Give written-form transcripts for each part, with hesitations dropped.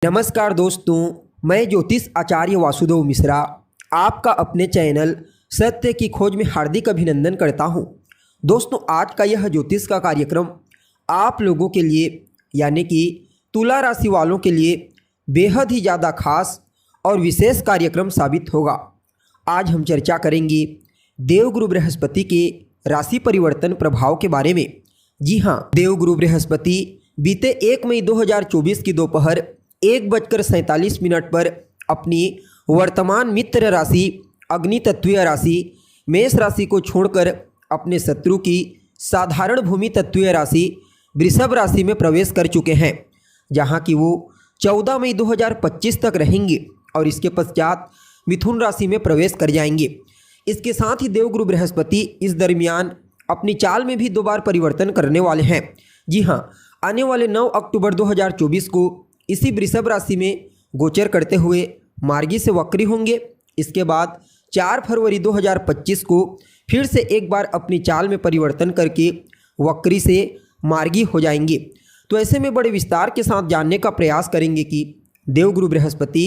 नमस्कार दोस्तों, मैं ज्योतिष आचार्य वासुदेव मिश्रा आपका अपने चैनल सत्य की खोज में हार्दिक अभिनंदन करता हूं। दोस्तों, आज का यह ज्योतिष का कार्यक्रम आप लोगों के लिए यानी कि तुला राशि वालों के लिए बेहद ही ज़्यादा खास और विशेष कार्यक्रम साबित होगा। आज हम चर्चा करेंगे देवगुरु बृहस्पति के राशि परिवर्तन प्रभाव के बारे में। जी हाँ, देवगुरु बृहस्पति बीते 1 मई 2024 की दोपहर 1:47 पर अपनी वर्तमान मित्र राशि अग्नि तत्वीय राशि मेष राशि को छोड़कर अपने शत्रु की साधारण भूमि तत्वीय राशि वृषभ राशि में प्रवेश कर चुके हैं, जहां कि वो 14 मई 2025 तक रहेंगे और इसके पश्चात मिथुन राशि में प्रवेश कर जाएंगे। इसके साथ ही देवगुरु बृहस्पति इस दरमियान अपनी चाल में भी 2 बार परिवर्तन करने वाले हैं। जी हाँ, आने वाले 9 अक्टूबर 2024 को इसी वृषभ राशि में गोचर करते हुए मार्गी से वक्री होंगे। इसके बाद 4 फरवरी 2025 को फिर से एक बार अपनी चाल में परिवर्तन करके वक्री से मार्गी हो जाएंगे। तो ऐसे में बड़े विस्तार के साथ जानने का प्रयास करेंगे कि देवगुरु बृहस्पति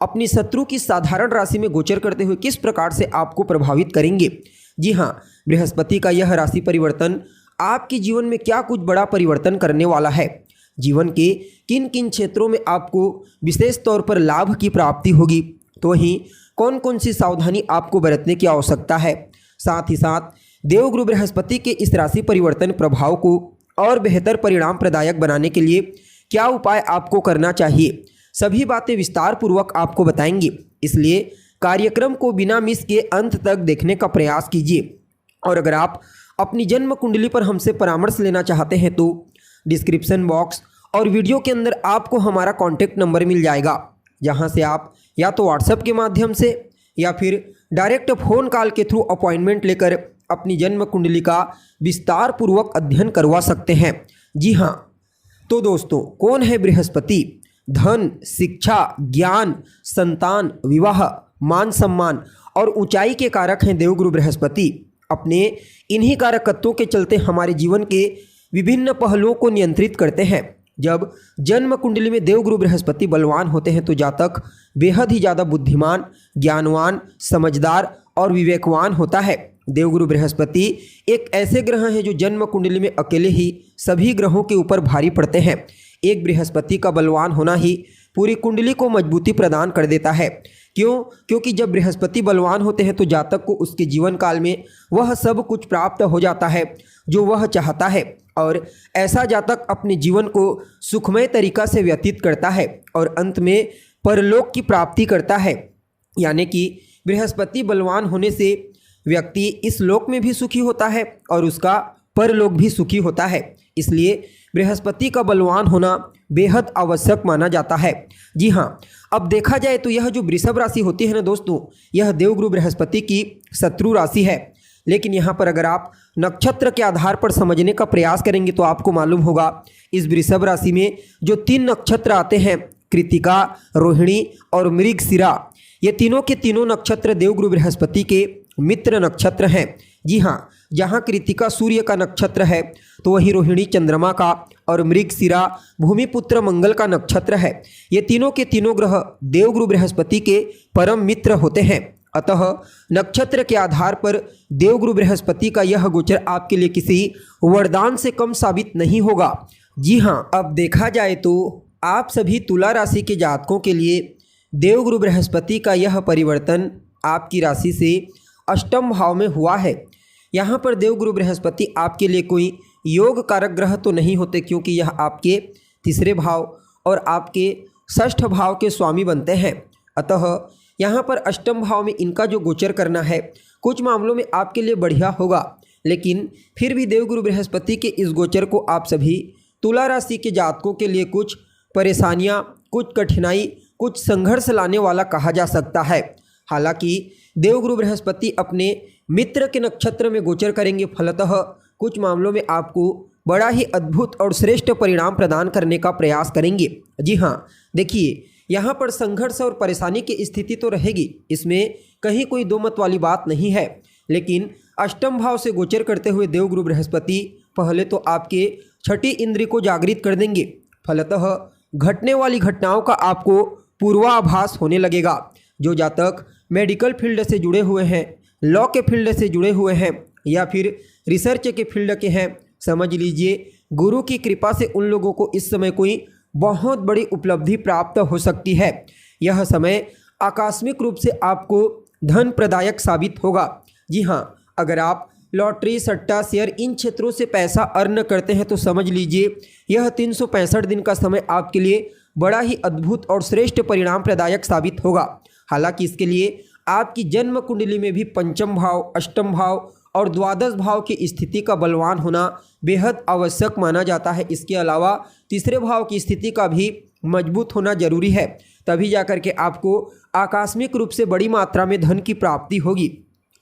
अपनी शत्रु की साधारण राशि में गोचर करते हुए किस प्रकार से आपको प्रभावित करेंगे। जी हाँ, बृहस्पति का यह राशि परिवर्तन आपके जीवन में क्या कुछ बड़ा परिवर्तन करने वाला है, जीवन के किन किन क्षेत्रों में आपको विशेष तौर पर लाभ की प्राप्ति होगी, तो वहीं कौन कौन सी सावधानी आपको बरतने की आवश्यकता है। साथ ही साथ देवगुरु बृहस्पति के इस राशि परिवर्तन प्रभाव को और बेहतर परिणाम प्रदायक बनाने के लिए क्या उपाय आपको करना चाहिए, सभी बातें विस्तार पूर्वक आपको बताएंगे। इसलिए कार्यक्रम को बिना मिस के अंत तक देखने का प्रयास कीजिए। और अगर आप अपनी जन्म कुंडली पर हमसे परामर्श लेना चाहते हैं तो डिस्क्रिप्शन बॉक्स और वीडियो के अंदर आपको हमारा कॉन्टैक्ट नंबर मिल जाएगा, जहां से आप या तो व्हाट्सएप के माध्यम से या फिर डायरेक्ट फ़ोन कॉल के थ्रू अपॉइंटमेंट लेकर अपनी जन्म कुंडली का विस्तार पूर्वक अध्ययन करवा सकते हैं। जी हाँ, तो दोस्तों, कौन है बृहस्पति? धन, शिक्षा, ज्ञान, संतान, विवाह, मान सम्मान और ऊंचाई के कारक हैं देवगुरु बृहस्पति। अपने इन्हीं कारकत्वों के चलते हमारे जीवन के विभिन्न पहलुओं को नियंत्रित करते हैं। जब जन्म कुंडली में देवगुरु बृहस्पति बलवान होते हैं तो जातक बेहद ही ज़्यादा बुद्धिमान, ज्ञानवान, समझदार और विवेकवान होता है। देवगुरु बृहस्पति एक ऐसे ग्रह हैं जो जन्म कुंडली में अकेले ही सभी ग्रहों के ऊपर भारी पड़ते हैं। एक बृहस्पति का बलवान होना ही पूरी कुंडली को मजबूती प्रदान कर देता है। क्यों? क्योंकि जब बृहस्पति बलवान होते हैं तो जातक को उसके जीवन काल में वह सब कुछ प्राप्त हो जाता है जो वह चाहता है, और ऐसा जातक अपने जीवन को सुखमय तरीका से व्यतीत करता है और अंत में परलोक की प्राप्ति करता है। यानी कि बृहस्पति बलवान होने से व्यक्ति इस लोक में भी सुखी होता है और उसका परलोक भी सुखी होता है। इसलिए बृहस्पति का बलवान होना बेहद आवश्यक माना जाता है। जी हाँ, अब देखा जाए तो यह जो वृषभ राशि होती है ना दोस्तों, यह देवगुरु बृहस्पति की शत्रु राशि है। लेकिन यहाँ पर अगर आप नक्षत्र के आधार पर समझने का प्रयास करेंगे तो आपको मालूम होगा इस वृषभ राशि में जो 3 नक्षत्र आते हैं, कृतिका, रोहिणी और मृगशिरा, ये तीनों के तीनों नक्षत्र देवगुरु बृहस्पति के मित्र नक्षत्र हैं। जी हाँ, जहाँ कृतिका सूर्य का नक्षत्र है तो वही रोहिणी चंद्रमा का और मृगशिरा भूमिपुत्र मंगल का नक्षत्र है। ये तीनों के तीनों ग्रह देवगुरु बृहस्पति के परम मित्र होते हैं। अतः नक्षत्र के आधार पर देवगुरु बृहस्पति का यह गोचर आपके लिए किसी वरदान से कम साबित नहीं होगा। जी हाँ, अब देखा जाए तो आप सभी तुला राशि के जातकों के लिए देवगुरु बृहस्पति का यह परिवर्तन आपकी राशि से अष्टम भाव में हुआ है। यहाँ पर देवगुरु बृहस्पति आपके लिए कोई योग कारक ग्रह तो नहीं होते, क्योंकि यह आपके 3रे भाव और आपके 6ठ भाव के स्वामी बनते हैं। अतः यहाँ पर अष्टम भाव में इनका जो गोचर करना है कुछ मामलों में आपके लिए बढ़िया होगा, लेकिन फिर भी देवगुरु बृहस्पति के इस गोचर को आप सभी तुला राशि के जातकों के लिए कुछ परेशानियाँ, कुछ कठिनाई, कुछ संघर्ष लाने वाला कहा जा सकता है। हालांकि देवगुरु बृहस्पति अपने मित्र के नक्षत्र में गोचर करेंगे, फलतः कुछ मामलों में आपको बड़ा ही अद्भुत और श्रेष्ठ परिणाम प्रदान करने का प्रयास करेंगे। जी हाँ, देखिए यहाँ पर संघर्ष और परेशानी की स्थिति तो रहेगी, इसमें कहीं कोई दो मत वाली बात नहीं है। लेकिन अष्टम भाव से गोचर करते हुए देवगुरु बृहस्पति पहले तो आपके 6ठी इंद्रिय को जागृत कर देंगे, फलतः घटने वाली घटनाओं का आपको पूर्वाभास होने लगेगा। जो जातक मेडिकल फील्ड से जुड़े हुए हैं, लॉ के फील्ड से जुड़े हुए हैं या फिर रिसर्च के फील्ड के हैं, समझ लीजिए गुरु की कृपा से उन लोगों को इस समय कोई बहुत बड़ी उपलब्धि प्राप्त हो सकती है। यह समय आकस्मिक रूप से आपको धन प्रदायक साबित होगा। जी हाँ, अगर आप लॉटरी, सट्टा, शेयर इन क्षेत्रों से पैसा अर्न करते हैं तो समझ लीजिए यह 365 दिन का समय आपके लिए बड़ा ही अद्भुत और श्रेष्ठ परिणाम प्रदायक साबित होगा। हालांकि इसके लिए आपकी जन्म कुंडली में भी पंचम भाव, अष्टम भाव और द्वादश भाव की स्थिति का बलवान होना बेहद आवश्यक माना जाता है। इसके अलावा तीसरे भाव की स्थिति का भी मजबूत होना जरूरी है, तभी जाकर के आपको आकस्मिक रूप से बड़ी मात्रा में धन की प्राप्ति होगी।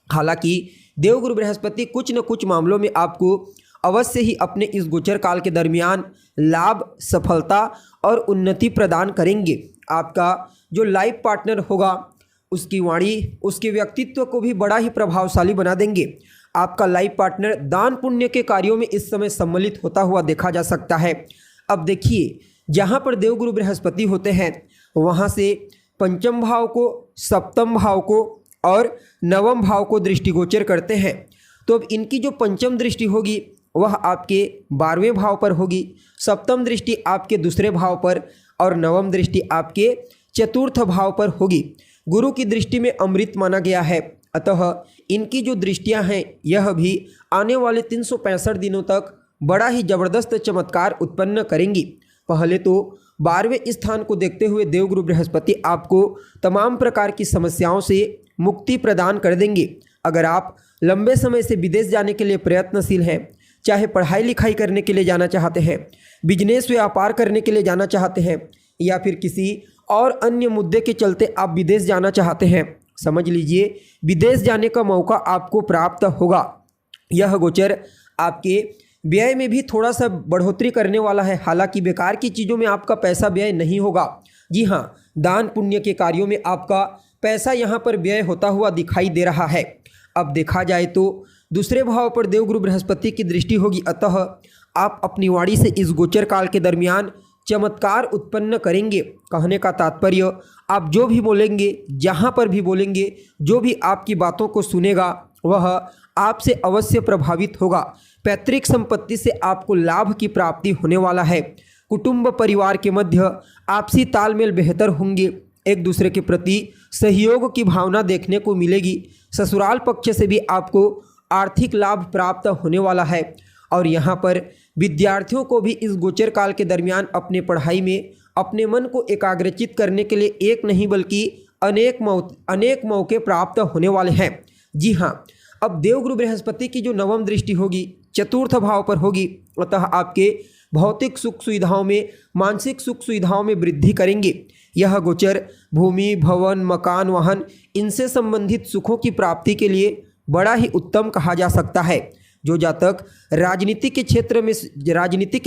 हालांकि देवगुरु बृहस्पति कुछ न कुछ मामलों में आपको अवश्य ही अपने इस गोचर काल के दरमियान लाभ, सफलता और उन्नति प्रदान करेंगे। आपका जो लाइफ पार्टनर होगा उसकी वाणी, उसके व्यक्तित्व को भी बड़ा ही प्रभावशाली बना देंगे। आपका लाइफ पार्टनर दान पुण्य के कार्यों में इस समय सम्मिलित होता हुआ देखा जा सकता है। अब देखिए, जहाँ पर देवगुरु बृहस्पति होते हैं वहाँ से पंचम भाव को, सप्तम भाव को और नवम भाव को दृष्टिगोचर करते हैं। तो अब इनकी जो पंचम दृष्टि होगी वह आपके 12वें भाव पर होगी, सप्तम दृष्टि आपके दूसरे भाव पर और नवम दृष्टि आपके चतुर्थ भाव पर होगी। गुरु की दृष्टि में अमृत माना गया है, अतः इनकी जो दृष्टियां हैं यह भी आने वाले 365 दिनों तक बड़ा ही जबरदस्त चमत्कार उत्पन्न करेंगी। पहले तो 12वें स्थान को देखते हुए देवगुरु बृहस्पति आपको तमाम प्रकार की समस्याओं से मुक्ति प्रदान कर देंगे। अगर आप लंबे समय से विदेश जाने के लिए प्रयत्नशील हैं, चाहे पढ़ाई लिखाई करने के लिए जाना चाहते हैं, बिजनेस व्यापार करने के लिए जाना चाहते हैं या फिर किसी और अन्य मुद्दे के चलते आप विदेश जाना चाहते हैं, समझ लीजिए विदेश जाने का मौका आपको प्राप्त होगा। यह गोचर आपके व्यय में भी थोड़ा सा बढ़ोतरी करने वाला है। हालांकि बेकार की चीज़ों में आपका पैसा व्यय नहीं होगा। जी हाँ, दान पुण्य के कार्यों में आपका पैसा यहाँ पर व्यय होता हुआ दिखाई दे रहा है। अब देखा जाए तो दूसरे भाव पर देवगुरु बृहस्पति की दृष्टि होगी, अतः आप अपनी वाणी से इस गोचर काल के दरमियान चमत्कार उत्पन्न करेंगे। कहने का तात्पर्य, आप जो भी बोलेंगे, जहाँ पर भी बोलेंगे, जो भी आपकी बातों को सुनेगा वह आपसे अवश्य प्रभावित होगा। पैतृक संपत्ति से आपको लाभ की प्राप्ति होने वाला है। कुटुंब परिवार के मध्य आपसी तालमेल बेहतर होंगे। एक दूसरे के प्रति सहयोग की भावना देखने को मिलेगी। ससुराल पक्ष से भी आपको आर्थिक लाभ प्राप्त होने वाला है। और यहाँ पर विद्यार्थियों को भी इस गोचर काल के दरमियान अपने पढ़ाई में अपने मन को एकाग्रचित करने के लिए एक नहीं बल्कि अनेक मौके प्राप्त होने वाले हैं। जी हाँ, अब देवगुरु बृहस्पति की जो नवम दृष्टि होगी चतुर्थ भाव पर होगी, अतः आपके भौतिक सुख सुविधाओं में, मानसिक सुख सुविधाओं में वृद्धि करेंगे। यह गोचर भूमि, भवन, मकान, वाहन इनसे संबंधित सुखों की प्राप्ति के लिए बड़ा ही उत्तम कहा जा सकता है। जो जातक राजनीति के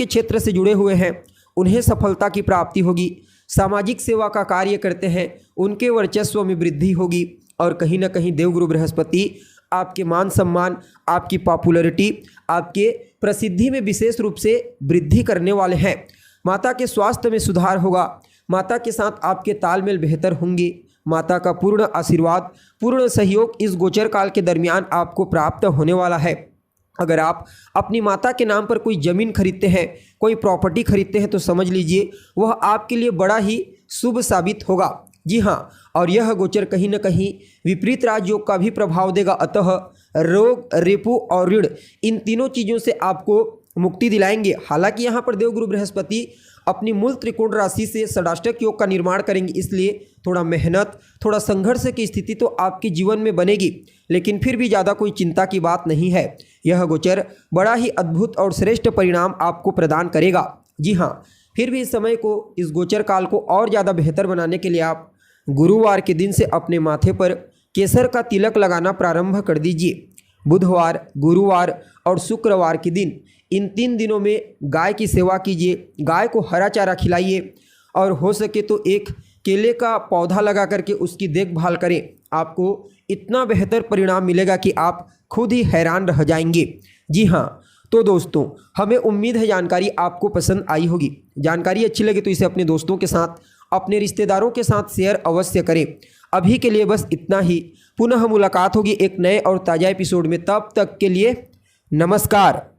क्षेत्र से जुड़े हुए हैं उन्हें सफलता की प्राप्ति होगी। सामाजिक सेवा का कार्य करते हैं उनके वर्चस्व में वृद्धि होगी। और कहीं ना कहीं देवगुरु बृहस्पति आपके मान सम्मान, आपकी पॉपुलैरिटी, आपके प्रसिद्धि में विशेष रूप से वृद्धि करने वाले हैं। माता के स्वास्थ्य में सुधार होगा। माता के साथ आपके तालमेल बेहतर होंगे। माता का पूर्ण आशीर्वाद, पूर्ण सहयोग इस गोचर काल के दरमियान आपको प्राप्त होने वाला है। अगर आप अपनी माता के नाम पर कोई ज़मीन खरीदते हैं, कोई प्रॉपर्टी खरीदते हैं तो समझ लीजिए वह आपके लिए बड़ा ही शुभ साबित होगा। जी हाँ, और यह गोचर कहीं न कहीं विपरीत राजयोग का भी प्रभाव देगा। अतः रोग, रिपु और ऋण इन तीनों चीज़ों से आपको मुक्ति दिलाएंगे। हालांकि यहाँ पर देवगुरु बृहस्पति अपनी मूल त्रिकोण राशि से षडाष्टक योग का निर्माण करेंगे, इसलिए थोड़ा मेहनत, थोड़ा संघर्ष की स्थिति तो आपके जीवन में बनेगी, लेकिन फिर भी ज़्यादा कोई चिंता की बात नहीं है। यह गोचर बड़ा ही अद्भुत और श्रेष्ठ परिणाम आपको प्रदान करेगा। जी हाँ, फिर भी इस समय को, इस गोचर काल को और ज़्यादा बेहतर बनाने के लिए आप गुरुवार के दिन से अपने माथे पर केसर का तिलक लगाना प्रारंभ कर दीजिए। बुधवार, गुरुवार और शुक्रवार के दिन, इन 3 दिनों में गाय की सेवा कीजिए। गाय को हरा चारा खिलाइए और हो सके तो एक केले का पौधा लगा करके उसकी देखभाल करें। आपको इतना बेहतर परिणाम मिलेगा कि आप खुद ही हैरान रह जाएंगे। जी हाँ, तो दोस्तों हमें उम्मीद है जानकारी आपको पसंद आई होगी। जानकारी अच्छी लगे तो इसे अपने दोस्तों के साथ, अपने रिश्तेदारों के साथ शेयर अवश्य करें। अभी के लिए बस इतना ही। पुनः मुलाकात होगी एक नए और ताज़ा एपिसोड में। तब तक के लिए नमस्कार।